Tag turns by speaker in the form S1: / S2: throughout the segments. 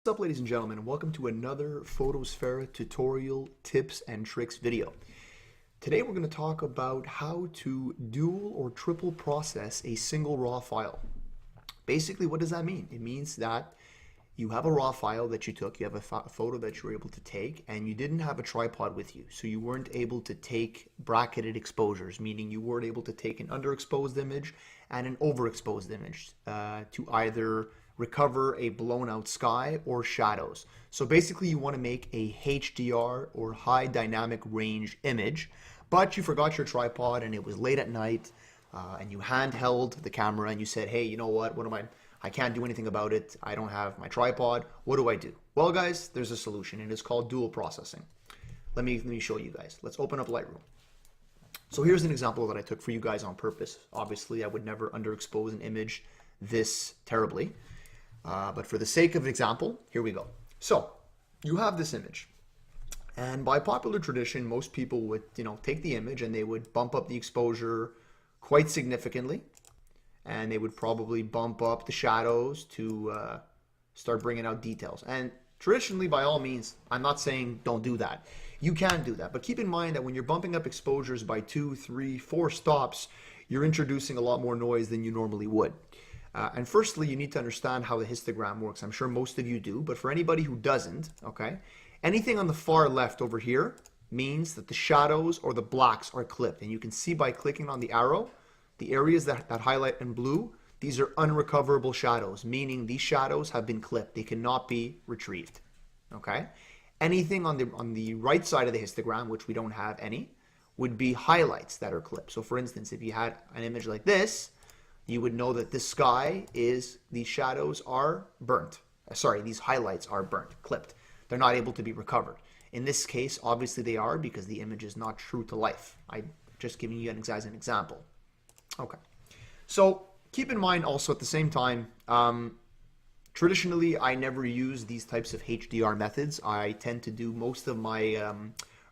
S1: What's up, ladies and gentlemen, and welcome to another Photosfera tutorial tips and tricks video. Today we're going to talk about how to dual or triple process a single raw file. Basically, what does that mean? It means that you have a raw file that you took, you have a photo that you were able to take, and you didn't have a tripod with you, so you weren't able to take bracketed exposures, meaning you weren't able to take an underexposed image and an overexposed image to either recover a blown out sky or shadows. So basically you want to make a HDR or high dynamic range image, but you forgot your tripod and it was late at night and you handheld the camera and you said, hey, you know what am I can't do anything about it. I don't have my tripod. What do I do? Well, guys, there's a solution and it's called dual processing. Let me show you guys. Let's open up Lightroom. So here's an example that I took for you guys on purpose. Obviously, I would never underexpose an image this terribly. But for the sake of example, here we go. So you have this image, and by popular tradition, most people would, take the image and they would bump up the exposure quite significantly, and they would probably bump up the shadows to start bringing out details. And traditionally, by all means, I'm not saying don't do that. You can do that, but keep in mind that when you're bumping up exposures by 2, 3, 4 stops, you're introducing a lot more noise than you normally would. And firstly, you need to understand how the histogram works. I'm sure most of you do, but for anybody who doesn't, okay, anything on the far left over here means that the shadows or the blacks are clipped. And you can see by clicking on the arrow, the areas that highlight in blue, these are unrecoverable shadows, meaning these shadows have been clipped. They cannot be retrieved, okay? Anything on the right side of the histogram, which we don't have any, would be highlights that are clipped. So for instance, if you had an image like this, you would know that this sky these shadows are burnt. Sorry, these highlights are burnt, clipped. They're not able to be recovered. In this case, obviously they are because the image is not true to life. I'm just giving you as an example. Okay. So keep in mind also at the same time, traditionally I never use these types of HDR methods. I tend to do most of my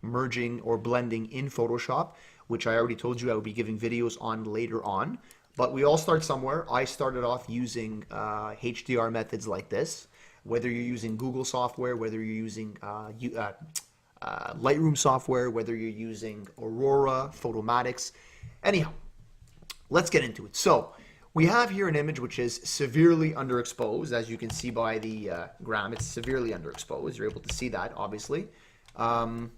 S1: merging or blending in Photoshop, which I already told you I would be giving videos on later on. But we all start somewhere. I started off using HDR methods like this, whether you're using Google software, whether you're using Lightroom software, whether you're using Aurora, Photomatics. Anyhow, let's get into it. So we have here an image which is severely underexposed. As you can see by the gram, it's severely underexposed. You're able to see that, obviously. If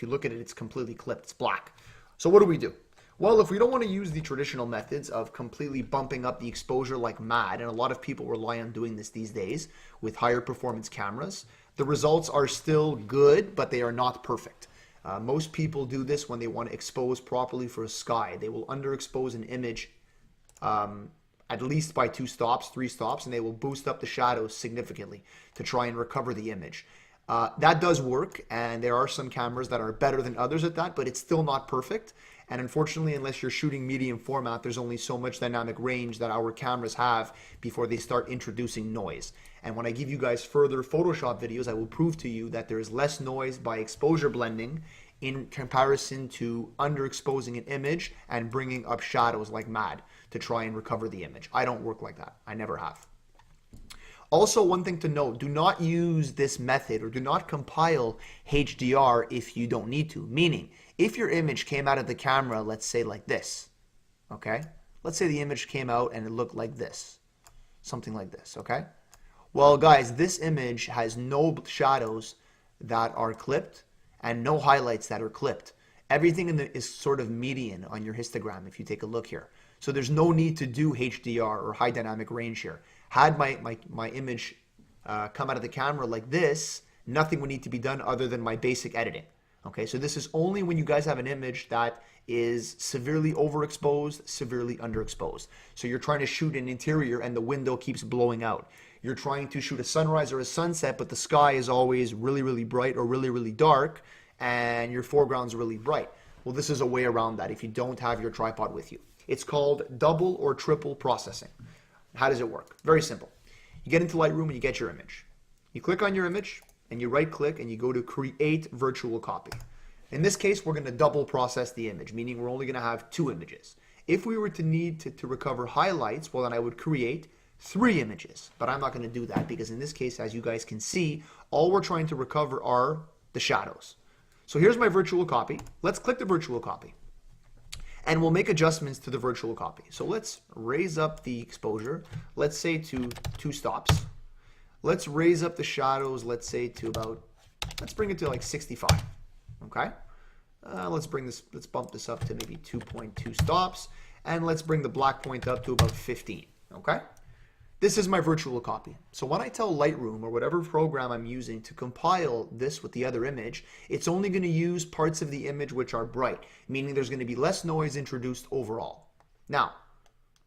S1: you look at it, it's completely clipped. It's black. So what do we do? Well, if we don't want to use the traditional methods of completely bumping up the exposure like mad, and a lot of people rely on doing this these days with higher performance cameras, the results are still good, but they are not perfect. Most people do this when they want to expose properly for a sky. They will underexpose an image at least by 2 stops, 3 stops, and they will boost up the shadows significantly to try and recover the image. That does work, and there are some cameras that are better than others at that, but it's still not perfect. And unfortunately, unless you're shooting medium format, there's only so much dynamic range that our cameras have before they start introducing noise. And when I give you guys further Photoshop videos, I will prove to you that there is less noise by exposure blending in comparison to underexposing an image and bringing up shadows like mad to try and recover the image. I don't work like that. I never have. Also, one thing to note, do not use this method or do not compile HDR if you don't need to. Meaning, if your image came out of the camera, let's say like this, okay? Let's say the image came out and it looked like this, something like this, okay? Well, guys, this image has no shadows that are clipped and no highlights that are clipped. Everything is sort of median on your histogram if you take a look here. So there's no need to do HDR or high dynamic range here. Had my image come out of the camera like this, nothing would need to be done other than my basic editing. Okay, so this is only when you guys have an image that is severely overexposed, severely underexposed. So you're trying to shoot an interior and the window keeps blowing out. You're trying to shoot a sunrise or a sunset, but the sky is always really, really bright or really, really dark, and your foreground's really bright. Well, this is a way around that if you don't have your tripod with you. It's called double or triple processing. How does it work? Very simple. You get into Lightroom and you get your image. You click on your image and you right click and you go to create virtual copy. In this case, we're going to double process the image, meaning we're only going to have 2 images. If we were to need to recover highlights, well, then I would create 3 images, but I'm not going to do that because in this case, as you guys can see, all we're trying to recover are the shadows. So here's my virtual copy. Let's click the virtual copy and we'll make adjustments to the virtual copy. So let's raise up the exposure, let's say to 2 stops. Let's raise up the shadows, let's say to about, let's bring it to like 65, okay? Let's bump this up to maybe 2.2 stops, and let's bring the black point up to about 15, okay? This is my virtual copy. So when I tell Lightroom or whatever program I'm using to compile this with the other image, it's only going to use parts of the image which are bright, meaning there's going to be less noise introduced overall. Now,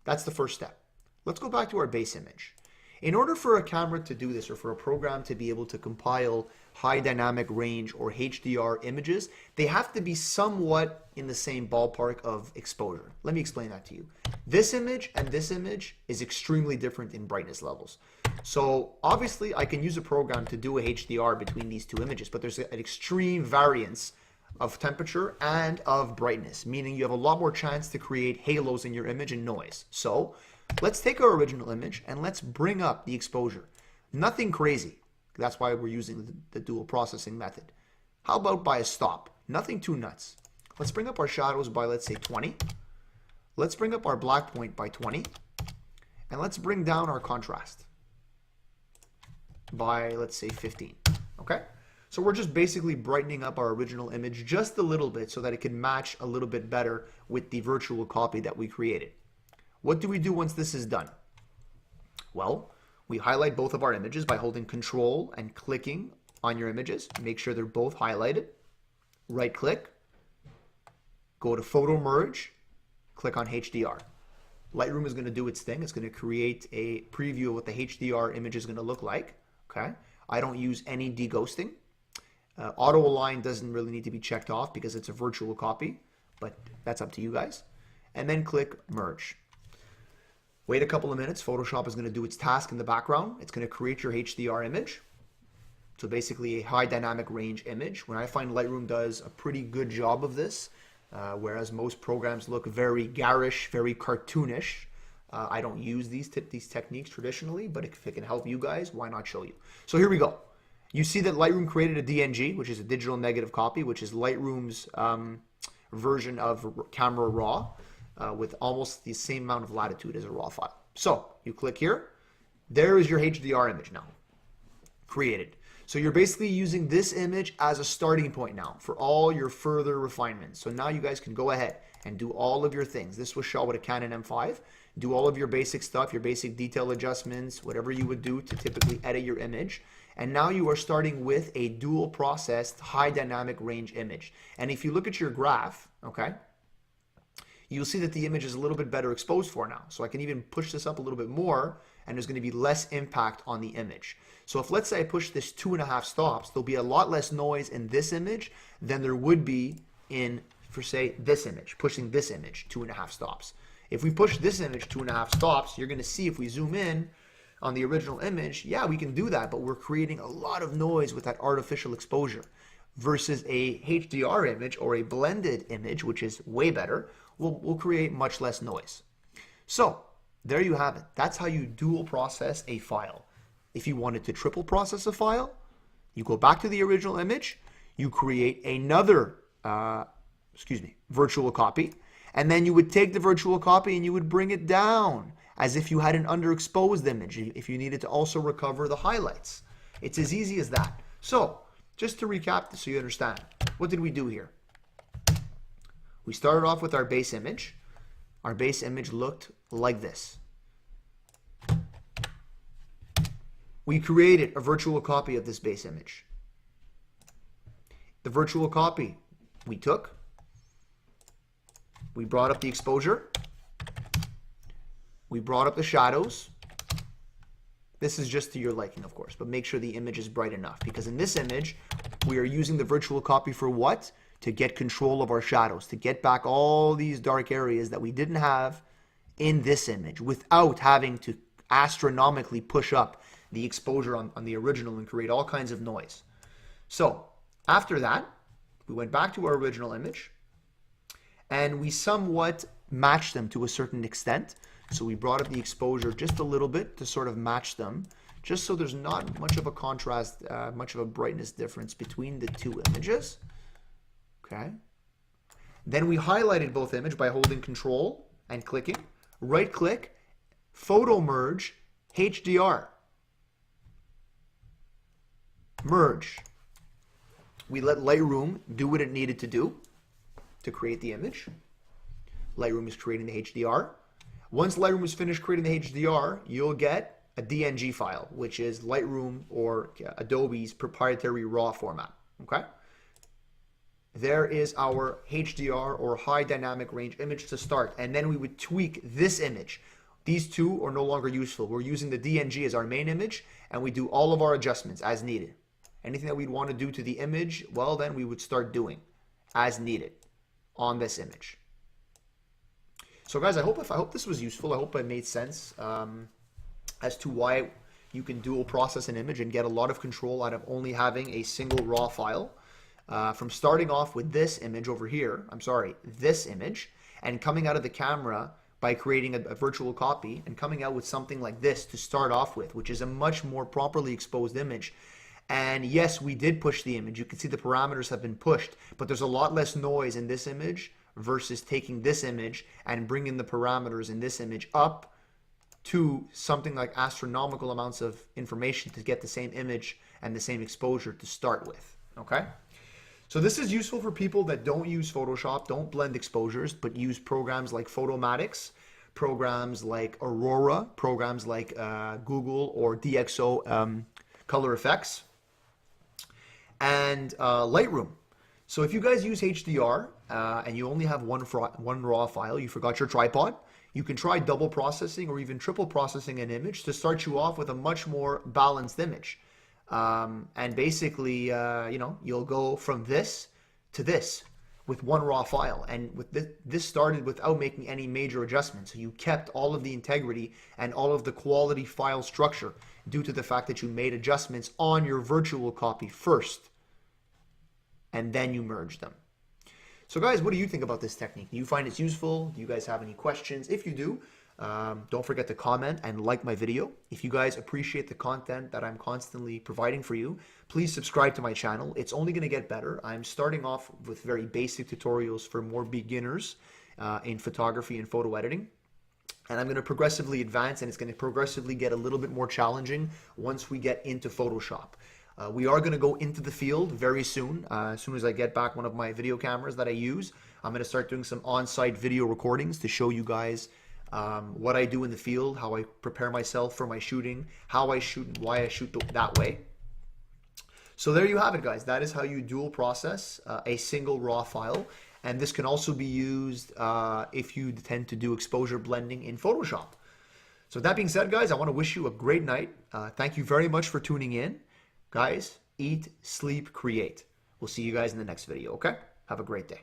S1: that's the first step. Let's go back to our base image. In order for a camera to do this, or for a program to be able to compile high dynamic range or HDR images, they have to be somewhat in the same ballpark of exposure. Let me explain that to you. This image and this image is extremely different in brightness levels. So obviously I can use a program to do a HDR between these 2 images, but there's an extreme variance of temperature and of brightness, meaning you have a lot more chance to create halos in your image and noise. So let's take our original image and let's bring up the exposure. Nothing crazy. That's why we're using the dual processing method. How about by a stop? Nothing too nuts. Let's bring up our shadows by, let's say, 20. Let's bring up our black point by 20. And let's bring down our contrast by, let's say, 15. Okay? So we're just basically brightening up our original image just a little bit so that it can match a little bit better with the virtual copy that we created. What do we do once this is done? Well, we highlight both of our images by holding Control and clicking on your images. Make sure they're both highlighted. Right click, go to Photo Merge, click on HDR. Lightroom is going to do its thing. It's going to create a preview of what the HDR image is going to look like. Okay. I don't use any deghosting. Auto align doesn't really need to be checked off because it's a virtual copy, but that's up to you guys. And then click Merge. Wait a couple of minutes. Photoshop is going to do its task in the background. It's going to create your HDR image. So basically a high dynamic range image. When I find Lightroom does a pretty good job of this, whereas most programs look very garish, very cartoonish. I don't use these techniques traditionally, but if it can help you guys, why not show you? So here we go. You see that Lightroom created a DNG, which is a digital negative copy, which is Lightroom's version of Camera Raw. With almost the same amount of latitude as a raw file. So you click here. There is your HDR image now created. So you're basically using this image as a starting point now for all your further refinements. So now you guys can go ahead and do all of your things. This was shot with a Canon M5. Do all of your basic stuff, your basic detail adjustments, whatever you would do to typically edit your image. And now you are starting with a dual processed high dynamic range image. And if you look at your graph, okay, you'll see that the image is a little bit better exposed for now. So I can even push this up a little bit more and there's going to be less impact on the image. So if let's say I push this 2.5 stops, there'll be a lot less noise in this image than there would be in, for say, this image, pushing this image 2.5 stops. If we push this image 2.5 stops, you're going to see if we zoom in on the original image, yeah, we can do that, but we're creating a lot of noise with that artificial exposure versus a HDR image or a blended image, which is way better, will create much less noise. So there you have it. That's how you dual process a file. If you wanted to triple process a file, you go back to the original image, you create another virtual copy, and then you would take the virtual copy and you would bring it down as if you had an underexposed image, if you needed to also recover the highlights. It's as easy as that. So just to recap this so you understand, what did we do here? We started off with our base image. Our base image looked like this. We created a virtual copy of this base image. The virtual copy we took, we brought up the exposure, we brought up the shadows. This is just to your liking, of course, but make sure the image is bright enough, because in this image, we are using the virtual copy for what? To get control of our shadows, to get back all these dark areas that we didn't have in this image without having to astronomically push up the exposure on the original and create all kinds of noise. So after that, we went back to our original image and we somewhat matched them to a certain extent. So we brought up the exposure just a little bit to sort of match them, just so there's not much of a contrast, much of a brightness difference between the two images. Okay. Then we highlighted both images by holding Control and clicking. Right click, Photo Merge, HDR. Merge. We let Lightroom do what it needed to do to create the image. Lightroom is creating the HDR. Once Lightroom is finished creating the HDR, you'll get a DNG file, which is Lightroom or Adobe's proprietary RAW format. Okay? There is our HDR or high dynamic range image to start. And then we would tweak this image. These two are no longer useful. We're using the DNG as our main image, and we do all of our adjustments as needed. Anything that we'd want to do to the image, well, then we would start doing as needed on this image. So guys, I hope this was useful. I hope it made sense as to why you can dual process an image and get a lot of control out of only having a single raw file. From starting off with this image over here, this image, and coming out of the camera by creating a virtual copy and coming out with something like this to start off with, which is a much more properly exposed image. And yes, we did push the image. You can see the parameters have been pushed, but there's a lot less noise in this image versus taking this image and bringing the parameters in this image up to something like astronomical amounts of information to get the same image and the same exposure to start with. Okay? So this is useful for people that don't use Photoshop, don't blend exposures, but use programs like Photomatics, programs like Aurora, programs like Google or DxO Color Effects, and Lightroom. So if you guys use HDR and you only have one raw file, you forgot your tripod, you can try double processing or even triple processing an image to start you off with a much more balanced image. And basically, you'll go from this to this with one raw file. And with this started without making any major adjustments. So you kept all of the integrity and all of the quality file structure due to the fact that you made adjustments on your virtual copy first, and then you merged them. So guys, what do you think about this technique? Do you find it's useful? Do you guys have any questions? If you do, don't forget to comment and like my video. If you guys appreciate the content that I'm constantly providing for you, please subscribe to my channel. It's only going to get better. I'm starting off with very basic tutorials for more beginners in photography and photo editing. And I'm going to progressively advance, and it's going to progressively get a little bit more challenging once we get into Photoshop. We are going to go into the field very soon. As soon as I get back one of my video cameras that I use, I'm going to start doing some on-site video recordings to show you guys what I do in the field, how I prepare myself for my shooting, how I shoot and why I shoot that way. So there you have it, guys. That is how you dual process a single raw file. And this can also be used if you tend to do exposure blending in Photoshop. So that being said, guys, I want to wish you a great night. Thank you very much for tuning in. Guys, eat, sleep, create. We'll see you guys in the next video, okay? Have a great day.